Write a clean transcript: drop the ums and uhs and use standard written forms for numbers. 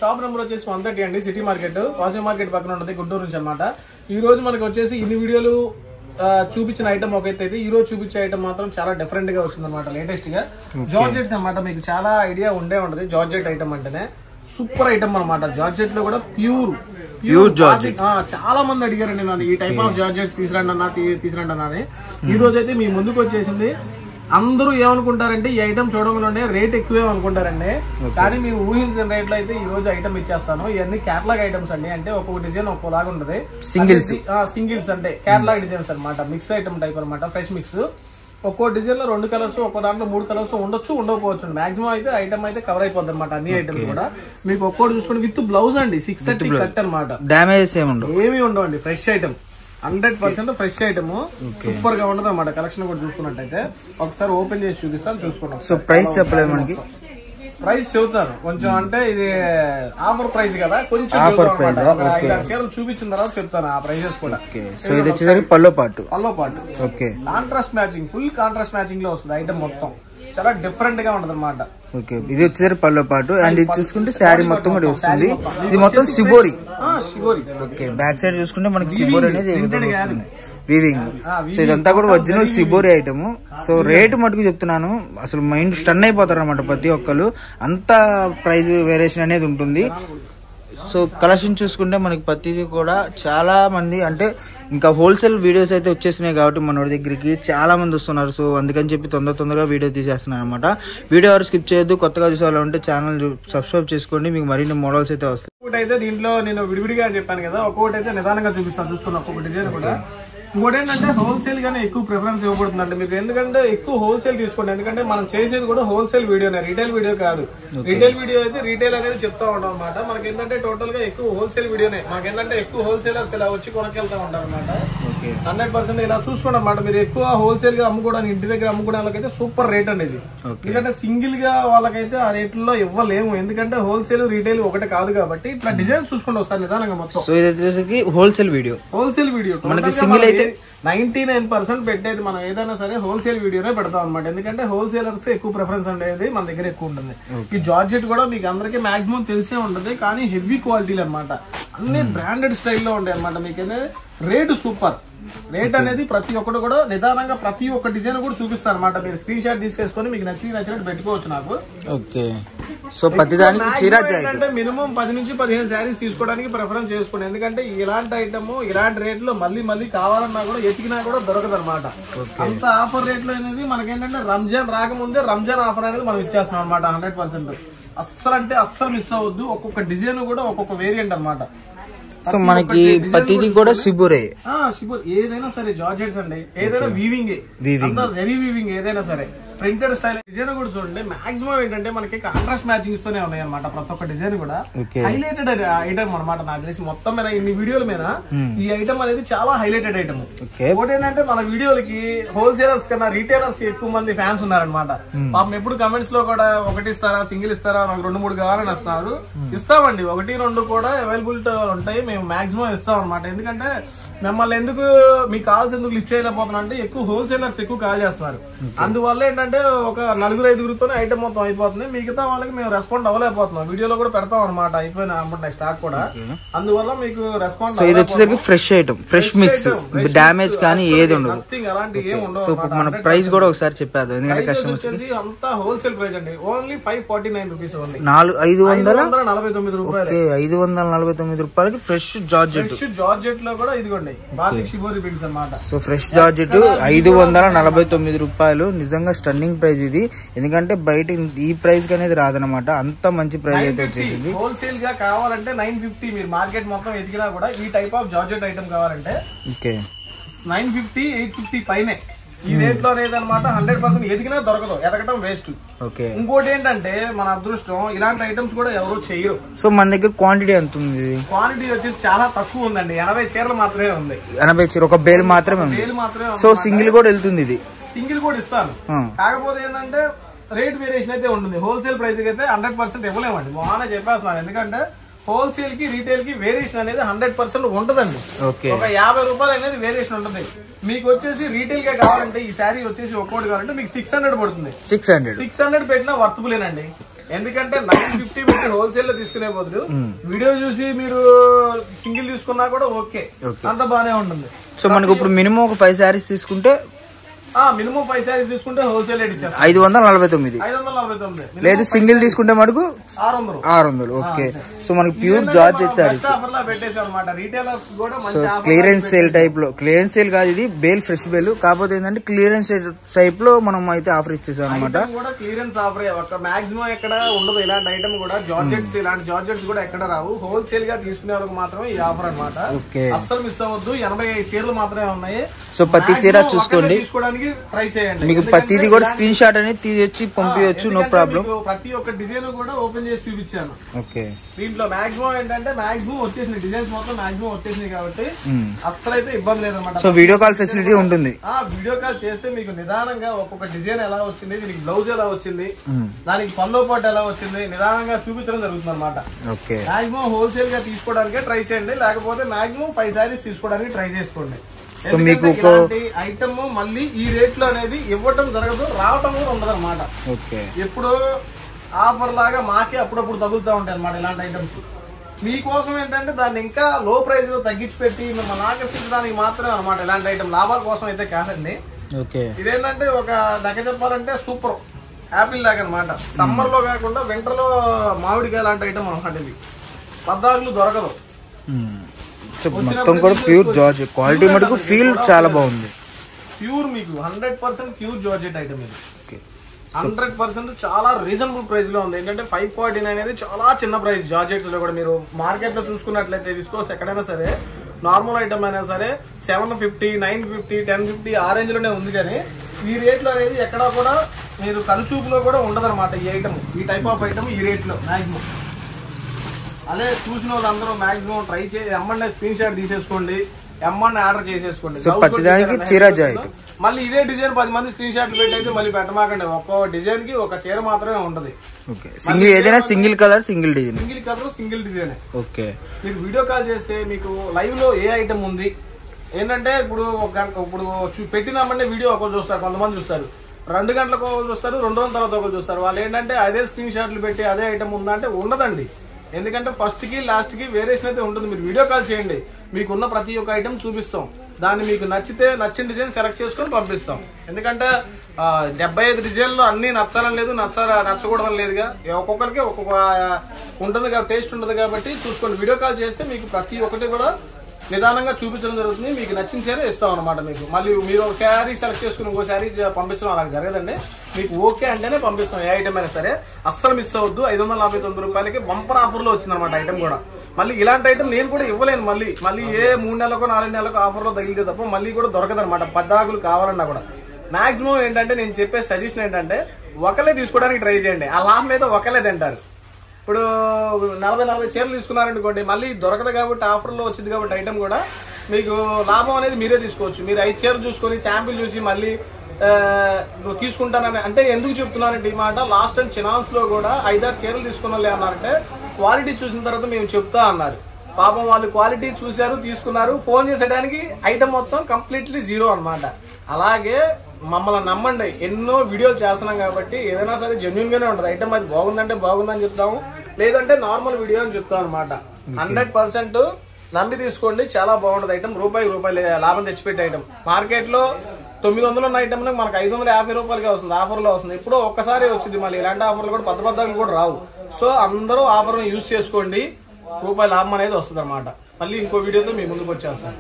Shop number వచ్చేసి 130 అండి, city market, Vasavi market పక్కన ఉంటుంది, గుంటూరు నుంచి అన్నమాట. ఈ రోజు మనకి వచ్చేసి ఇన్ని వీడియోలు చూపించిన ఐటమ్ ఒకైతే ఈ రోజు చూపించే ఐటమ్ మాత్రం చాలా డిఫరెంట్ గా వచ్చింది అనమాట. లేటెస్ట్ గా జార్జెట్స్ అన్నమాట. మీకు చాలా ఐడియా ఉండే ఉంటది జార్జెట్ ఐటమ్ అంటేనే. సూపర్ ఐటమ్ అనమాట. జార్జెట్ లో కూడా ప్యూర్ జార్జెట్. చాలా మంది అడిగారండి నన్ను ఈ టైప్ ఆఫ్ జార్జెట్స్ తీసుకురండి అన్న అని. ఈ రోజు అయితే మీ ముందుకు వచ్చేసింది. అందరూ ఏమనుకుంటారంటే ఈ ఐటమ్ చూడగానే రేట్ ఎక్కువే అనుకుంటారండి, కానీ మీరు ఊహించిన రేట్ లో అయితే ఈ రోజు ఐటమ్ ఇచ్చేస్తాను. ఇవన్నీ కేటలాగ్ ఐటమ్స్ అండి. అంటే ఒక్కొక్క డిజైన్ ఒక్కోలాగా ఉంటది. సింగిల్స్ అంటే కేటలాగ్ డిజైన్స్ అనమాట. మిక్స్ ఐటమ్ టైప్ అనమాట. Fresh mix. ఒక్కో డిజైన్ లో 2 కలర్స్, ఒక్కో దాంట్లో 3 కలర్స్ ఉండొచ్చు, ఉండకపోవచ్చు. మాక్సిమం అయితే ఐటమ్ అయితే కవర్ అయిపోద్ది అనమాట. అన్ని ఐటమ్స్ కూడా మీకు ఒక్కోటి చూసుకోండి. విత్ బ్లౌజ్ అండి, 630 కట్ అనమాట. డ్యామేజెస్ ఏమి ఉండవండి. Fresh item, 100% fresh item. Super గా ఉండదు అనమాట. కలెక్షన్ కూడా చూసుకున్నట్టయితే ఒకసారి ఓపెన్ చేసి చూపిస్తాను, చూసుకున్నాం. సో ప్రైస్ చెప్పలేదు మనకి. ప్రైస్ చెబుతాను కొంచెం. అంటే ఇది ఆఫర్ ప్రైస్ కదా, కొంచెం చీరలు చూపించిన తర్వాత చెప్తాను ఆ ప్రైజెస్ కూడా. సో ఇది వచ్చేసరికి పల్లో పాటు. Okay, contrast matching, full contrast matching లో వస్తుంది ఐటమ్ మొత్తం. చాలా డిఫరెంట్ గా ఉంటది అనమాట. ఓకే, ఇది వచ్చేసరికి పల్లో పాటు. అండ్ ఇది చూసుకుంటే శారీ మొత్తం కూడా వస్తుంది. ఇది మొత్తం శిబోరి. ఓకే, బ్యాక్ సైడ్ చూసుకుంటే మనకి శిబోరి అనేది వీవింగ్. సో ఇదంతా కూడా original shibori item. So rate మటుకు చెప్తున్నాను, అసలు మైండ్ స్టన్ అయిపోతారు అనమాట ప్రతి ఒక్కరు. అంత ప్రైస్ వేరియేషన్ అనేది ఉంటుంది. సో కలెక్షన్ చూసుకుంటే మనకి ప్రతిదీ కూడా చాలా మంది, అంటే ఇంకా హోల్సేల్ వీడియోస్ అయితే వచ్చేసినాయి కాబట్టి మన దగ్గరికి చాలా మంది వస్తున్నారు. సో అందుకని చెప్పి తొందరగా వీడియో తీసేస్తున్నాను అనమాట. వీడియో ఎవరు స్కిప్ చేయొద్దు. కొత్తగా చూసేవాళ్ళు ఉంటే ఛానల్ సబ్స్క్రైబ్ చేసుకోండి, మీకు మరిన్ని మోడల్స్ అయితే వస్తాయి. ఒకటి అయితే దీంట్లో నేను విడివిడిగా చెప్పాను కదా, ఒక్కొక్కటి అయితే నిదానంగా చూపిస్తాను. చూసుకున్న ఒక్కొక్క డిజైన్ కూడా. ఇంకోటి ఏంటంటే హోల్సేల్ గానే ఎక్కువ ప్రిఫరెన్స్ ఇవ్వబడుతుందండి మీకు. ఎందుకంటే ఎక్కువ హోల్సేల్ తీసుకోండి. ఎందుకంటే మనం చేసేది కూడా హోల్సేల్ వీడియోనే, రీటైల్ వీడియో కాదు. రీటైల్ వీడియో అయితే రీటైల్ అనేది చెప్తా ఉంటాం అనమాట. మనకి ఏంటంటే టోటల్ గా ఎక్కువ హోల్సేల్ వీడియోనే. మనకి ఏంటంటే ఎక్కువ హోల్సేలర్స్ ఇలా వచ్చి కొనకెళ్తా ఉంటారు అనమాట. 100% ఇలా చూసుకోండి అనమాట. మీరు ఎక్కువ హోల్సేల్ గా అమ్ముకోవడానికి, ఇంటి దగ్గర అమ్ముకోవడానికి అయితే సూపర్ రేట్ అనేది. ఎందుకంటే సింగిల్ గా వాళ్ళకైతే ఆ రేట్లో ఇవ్వలేము. ఎందుకంటే హోల్సేల్ రీటైల్ ఒకటే కాదు కాబట్టి. ఇట్లా డిజైన్ చూసుకోండి ఒకసారి నిదానంగా మొత్తం. సో ఇది వచ్చేసి హోల్సేల్ వీడియో మనకి సింగిల్ అయితే 99% పెట్టేది మనం ఏదైనా సరే హోల్సేల్ వీడియోనే పెడతాం అనమాట. ఎందుకంటే హోల్సేలర్స్ ఎక్కువ ప్రిఫరెన్స్ ఉండేది మన దగ్గర ఎక్కువ ఉంటుంది. ఈ జార్జెట్ కూడా మీకు అందరికీ మాక్సిమం తెలిసే ఉంటుంది, కానీ హెవీ క్వాలిటీలు అనమాట. అన్ని బ్రాండెడ్ స్టైల్లో ఉంటాయి అనమాట. మీకైతే రేటు సూపర్. రేట్ అనేది ప్రతి ఒక్కటి కూడా నిదానంగా ప్రతి ఒక్క డిజైన్ కూడా చూపిస్తారు అనమాట. మీరు స్క్రీన్ షాట్ తీసుకేసుకొని మీకు నచ్చినట్టు పెట్టుకోవచ్చు నాకు. ఓకే, సో ప్రతిదానికి అంటే మినిమం 10 నుంచి 15 శారీస్ తీసుకోవడానికి ప్రిఫరెన్స్ చేసుకోండి. ఎందుకంటే ఇలాంటి ఐటమ్ ఇలాంటి రేట్ లో మళ్ళీ కావాలన్నా కూడా ఎతికినా కూడా దొరకదు అనమాట. అంత ఆఫర్ రేట్ లో అనేది మనకేంటంటే రంజాన్ రాకముందే రంజాన్ ఆఫర్ అనేది మనం ఇచ్చేస్తాం అనమాట. 100% అస్సలు మిస్ అవ్వద్దు. ఒక్కొక్క డిజైన్ కూడా ఒక్కొక్క వేరియంట్ అనమాట. సో మనకి ప్రతిదీ కూడా శిబోరే. ఏదైనా సరే జార్జెట్స్ అండి, ఏదైనా వీవింగ్ హెవీ వీవింగ్ ఏదైనా సరే. ప్రింటెడ్ స్టైల్ డిజైన్ కూడా చూడండి. మాక్సిమం ఏంటంటే మనకి కాంట్రాస్ట్ మ్యాచింగ్స్ తోనే ఉన్నాయి అనమాట. ప్రతి ఒక్క డిజైన్ కూడా హైలైటెడ్ ఐటమ్ అనమాట. నాకు తెలిసి మొత్తం మీద ఇన్ని వీడియోల మీద ఈ ఐటమ్ అనేది చాలా హైలైటెడ్ ఐటమ్. ఒకటి ఏంటంటే మన వీడియోలకి హోల్సేలర్స్ కన్నా రీటైలర్స్ ఎక్కువ మంది ఫ్యాన్స్ ఉన్నారనమాట. పాపం ఎప్పుడు కమెంట్స్ లో కూడా ఒకటి ఇస్తారా, సింగిల్ ఇస్తారా, నాకు 2-3 కావాలని వస్తున్నారు. ఇస్తామండి, 1-2 కూడా అవైలబిలిటీ ఉంటాయి. మేము మాక్సిమం ఇస్తాం అనమాట. ఎందుకంటే మిమ్మల్ని ఎందుకు మీకు కాల్స్ ఎందుకు లిఫ్ట్ చేయలేకపోతున్నా అంటే ఎక్కువ హోల్సేలర్స్ ఎక్కువ కాల్ చేస్తున్నారు. అందువల్ల ఏంటంటే ఒక 4-5 ఐటమ్ మొత్తం అయిపోతుంది. మిగతా వాళ్ళకి మేము రెస్పాండ్ అవ్వలేకపోతున్నాం. వీడియోలో కూడా పెడతాం అనమాట. అయిపోయిన అమ్ముంటాయి స్టాక్ కూడా. అందువల్ల మీకు రెస్పాండ్ వచ్చేసరికి fresh item, fresh mix, damage కానీ ఏది ఉండదు. అలాంటి ఏమి ఉండదు. మన ప్రైస్ కూడా ఒకసారి చెప్పారు. ఎందుకంటే కస్టమర్స్ అంతా హోల్సేల్ ప్రైస్ అండి. Only 549 rupees. 549 రూపాయలు. 549 రూపాయలకి ఫ్రెష్ జార్జెట్ లో కూడా ఇదిగోండి సో ఫ్రెష్ జార్జెట్ 549 రూపాయలు. నిజంగా స్టన్నింగ్ ప్రైస్ ఇది. ఎందుకంటే బయట ఈ ప్రైస్ అనేది రాదనమాట. అంత మంచి ప్రైస్ అయితే వచ్చేసింది. హోల్సేల్ గా కావాలంటే 950. మీరు మార్కెట్ మొత్తం ఎదిగినా కూడా ఈ టైప్ ఆఫ్ జార్జెట్ ఐటమ్ కావాలంటే 950, 850 పైనే. ఈ రేట్ లో అనేది అనమాట. 100% ఎదిగినా దొరకదు, ఎదగటం వేస్ట్. ఇంకోటి ఏంటంటే మన అదృష్టం, ఇలాంటి ఐటమ్స్ కూడా ఎవరు చేయరు. సో మన దగ్గర క్వాంటిటీ ఎంత ఉంది? క్వాంటిటీ వచ్చేసి చాలా తక్కువ ఉందండి. 80 చీరలు మాత్రమే ఉంది. 80 చీర, ఒక బేల్ మాత్రమే. సో సింగిల్ కూడా వెళ్తుంది. ఇది సింగిల్ కూడా ఇస్తాను. కాకపోతే ఏంటంటే రేట్ వేరియేషన్ అయితే ఉంటుంది. హోల్సేల్ ప్రైస్ అయితే 100% ఇవ్వలేమండి. బాగానే చెప్పేస్తున్నాను. ఎందుకంటే హోల్సేల్ కి రీటైల్ కి వేరియేషన్ అనేది 100% ఉంటదండి. ఒక 50 రూపాయలు అనేది వేరియేషన్ ఉంటుంది. మీకు వచ్చేసి రీటైల్ గా కావాలంటే ఈ శారీ వచ్చేసి ఒక్కోటి కావాలంటే మీకు 600 పడుతుంది. 600 పెట్టినా వర్తబులేనండి. ఎందుకంటే 950 పెట్టి హోల్సేల్ లో తీసుకునే బదులు వీడియో చూసి మీరు సింగిల్ తీసుకున్నా కూడా ఓకే, అంత బానే ఉంటుంది. సో మనకు ఇప్పుడు మినిమం ఒక 5 శారీస్ తీసుకుంటే మినిమం 5 శారీస్ తీసుకుంటే హోల్సేల్ రేట్ ఇచ్చారు 549. లేదు సింగిల్ తీసుకుంటే మటుకు 600. ఓకే. సో మనకి pure georgette saris so clearance sale type లో, క్లియరెన్స్ సేల్ కాదు ఇది, బేల్ ఫ్రెష్ బేల్. కాకపోతే ఏంటంటే క్లియరెన్స్ టైప్ లో మనం అయితే ఆఫర్ ఇచ్చేసాం అనమాట. క్లియరెన్స్ ఆఫర్ మాక్సిమం ఎక్కడ ఉండదు ఇలాంటి ఐటమ్ కూడా. జార్జెట్స్ ఇలాంటి జార్జెట్స్ కూడా ఎక్కడ రావు, హోల్సేల్ గా తీసుకునే వాళ్ళకి మాత్రమే ఈ ఆఫర్ అనమాట. అస్సలు మిస్ అవ్వద్దు. 85 చీరలు మాత్రమే ఉన్నాయి. సో ప్రతి చీర చూసుకోండి, తీసుకోవడానికి ట్రై చేయండి. మీకు ప్రతిది కూడా స్క్రీన్ షాట్ అనేది తీసి పంపించవచ్చు, నో ప్రాబ్లం. ప్రతి ఒక్క డిజైన్ కూడా ఓపెన్ చేసి చూపించాను. ఓకే. దీంట్లో మాక్సిమం ఏంటంటే మాక్సిమం వచ్చేసింది, డిజైన్స్ మొత్తం మాక్సిమం వచ్చేసినాయి కాబట్టి అస్సలైతే ఇబ్బంది లేదన్నమాట. సో వీడియో కాల్ ఫెసిలిటీ ఉంటుంది. వీడియో కాల్ చేస్తే మీకు నిదానంగా ఒక్కొక్క డిజైన్ ఎలా వచ్చింది, దీనికి బ్లౌజ్ ఎలా వచ్చింది, దానికి పల్లో పాటు ఎలా వచ్చింది, నిదానంగా చూపించడం జరుగుతుంది అనమాట. మాక్సిమం హోల్సేల్ గా తీసుకోవడానికే ట్రై చేయండి, లేకపోతే మాక్సిమం 5 శారీస్ తీసుకోవడానికి ట్రై చేసుకోండి. సో మీకు ఐటమ్ మళ్ళీ ఈ రేట్ లో అనేది ఇవ్వటం జరగదు, రావటం కూడా ఉండదు అనమాట. ఎప్పుడు ఆఫర్ లాగా మాకే అప్పుడప్పుడు తగులుతూ ఉంటాయి అనమాట ఇలాంటి ఐటమ్స్. మీకోసం ఏంటంటే దాన్ని ఇంకా లో ప్రైస్ లో తగ్గించి పెట్టి మిమ్మల్ని ఆకర్షించడానికి మాత్రమే అనమాట ఇలాంటి ఐటమ్, లాభాల కోసం అయితే కాదండి. ఇదేంటంటే ఒక దగ్గర చెప్పాలంటే సూపర్ యాపిల్ లాగా అనమాట. సమ్మర్ లో కాకుండా వింటర్ లో మామిడికాయ లాంటి ఐటమ్ అనమాట. ఇది పద్దాకులు దొరకదు. మొత్తం కూడా ప్యూర్ జార్జెట్ క్వాలిటీ మటుకు ఫీల్ చాలా బాగుంది. ప్యూర్ మీకు 100% ప్యూర్ జార్జెట్ ఐటమ్ ఇది. 100% చాలా రీజనబుల్ ప్రైస్ లో ఉంది. ఏంటంటే 549 అనేది చాలా చిన్న ప్రైస్ జార్జెట్స్ లో కూడా. మీరు మార్కెట్ లో చూసుకున్నట్లయితే విస్కోస్ ఎక్కడైనా సరే నార్మల్ ఐటమ్ అయినా సరే 750, 950, 1050 ఆ రేంజ్ లోనే ఉంది. కానీ ఈ రేట్ లో అనేది ఎక్కడా కూడా మీరు కనుచూపులో కూడా ఉండదన్నమాట ఈ ఐటమ్, ఈ టైప్ ఆఫ్ ఐటమ్ ఈ రేట్ లో మాక్సిమం. అదే చూసిన వాళ్ళందరూ మాక్సిమం ట్రై చేసి ఎమ్మన్నా స్క్రీన్ షాట్ తీసేసుకోండి, ఎమ్మన్నా ఆర్డర్ చేసేసుకోండి. మళ్ళీ ఇదే డిజైన్ 10 మంది స్క్రీన్ షాట్లు పెట్టయితే మళ్ళీ పెట్టమాకండి. ఒక్కో డిజైన్ కి ఒక చీర మాత్రమే ఉంటది. ఏదైనా single colour single design, single design. Okay. మీకు వీడియో కాల్ చేస్తే మీకు లైవ్ లో ఏ ఐటమ్ ఉంది ఏంటంటే ఇప్పుడు పెట్టినామంటే వీడియో ఒకరు చూస్తారు, కొంతమంది చూస్తారు 2 గంటలకు ఒకరు చూస్తారు, 2 రోజుల తర్వాత ఒకరు చూస్తారు. వాళ్ళు ఏంటంటే అదే స్క్రీన్ షాట్లు పెట్టి అదే ఐటమ్ ఉందా అంటే ఉండదండి. ఎందుకంటే ఫస్ట్ కి లాస్ట్ కి వేరియేషన్ అయితే ఉంటుంది. మీరు వీడియో కాల్ చేయండి, మీకున్న ప్రతి ఒక్క ఐటమ్ చూపిస్తాం. దాన్ని మీకు నచ్చితే నచ్చిన డిజైన్ సెలెక్ట్ చేసుకొని పంపిస్తాం. ఎందుకంటే 75 డిజైన్లు అన్ని నచ్చాలని లేదు, నచ్చకూడదని లేదుగా. ఒక్కొక్కరికి ఒక్కొక్క ఉంటుంది కాబట్టి టేస్ట్ ఉంటుంది కాబట్టి చూసుకోండి. వీడియో కాల్ చేస్తే మీకు ప్రతి ఒక్కటి కూడా నిదానంగా చూపించడం జరుగుతుంది. మీకు నచ్చిన చీర ఇస్తాం అనమాట. మీకు మళ్ళీ మీరు ఒక శారీ సెలెక్ట్ చేసుకుని ఇంకో శారీ పంపించడం అలా జరగదండి. మీకు ఓకే అంటేనే పంపిస్తాం ఏ ఐటమ్ అయినా సరే. అస్సలు మిస్ అవ్వద్దు. 549 రూపాయలకి బంపర్ ఆఫర్ లో వచ్చిందనమాట ఐటమ్ కూడా. మళ్ళీ ఇలాంటి ఐటమ్ నేను కూడా ఇవ్వలేను. మళ్ళీ ఏ 3 నెలలకు 4 నెలలకు ఆఫర్ లో తగిలితే తప్ప మళ్ళీ కూడా దొరకదనమాట. 10 ఆకులు కావాలన్నా కూడా మాక్సిమం ఏంటంటే నేను చెప్పే సజెషన్ ఏంటంటే ఒకలే తీసుకోవడానికి ట్రై చేయండి. ఆ లాభం అయితే ఒకలే తింటారు. ఇప్పుడు 40 చీరలు తీసుకున్నారనుకోండి, మళ్ళీ దొరకదు కాబట్టి ఆఫర్లో వచ్చింది కాబట్టి ఐటమ్ కూడా మీకు లాభం అనేది మీరే తీసుకోవచ్చు. మీరు 5 చీరలు చూసుకొని శాంపిల్ చూసి మళ్ళీ తీసుకుంటానని అంటే ఎందుకు చెప్తున్నానంటే ఈ మాట, లాస్ట్ టైం చినాన్స్ లో కూడా 5-6 చీరలు తీసుకున్నా అన్నారంటే క్వాలిటీ చూసిన తర్వాత మేము చెప్తా అన్నారు. పాపం వాళ్ళు క్వాలిటీ చూశారు, తీసుకున్నారు. ఫోన్ చేసేయడానికి ఐటమ్ మొత్తం కంప్లీట్లీ జీరో అనమాట. అలాగే మమ్మల్ని నమ్మండి, ఎన్నో వీడియోలు చేస్తున్నాం కాబట్టి ఏదైనా సరే జెన్యున్ గానే ఉంటుంది. ఐటమ్ అది బాగుందంటే బాగుందని చెప్తాము, లేదంటే నార్మల్ వీడియో అని చెప్తాం అనమాట. 100% నమ్మి తీసుకోండి, చాలా బాగుంటుంది ఐటమ్. రూపాయి లాభం తెచ్చిపెట్టే ఐటమ్. మార్కెట్ లో 900 ఉన్న ఐటమ్ మనకు 550 రూపాయలకే వస్తుంది, ఆఫర్ లో వస్తుంది. ఇప్పుడు ఒక్కసారి వచ్చింది. మళ్ళీ ఇలాంటి ఆఫర్లు కూడా పెద్ద కూడా రావు. సో అందరూ ఆఫర్ యూజ్ చేసుకోండి, రూపాయి లాభం అనేది వస్తుంది అనమాట. మళ్ళీ ఇంకో వీడియోతో మీ ముందుకు వచ్చేస్తాను.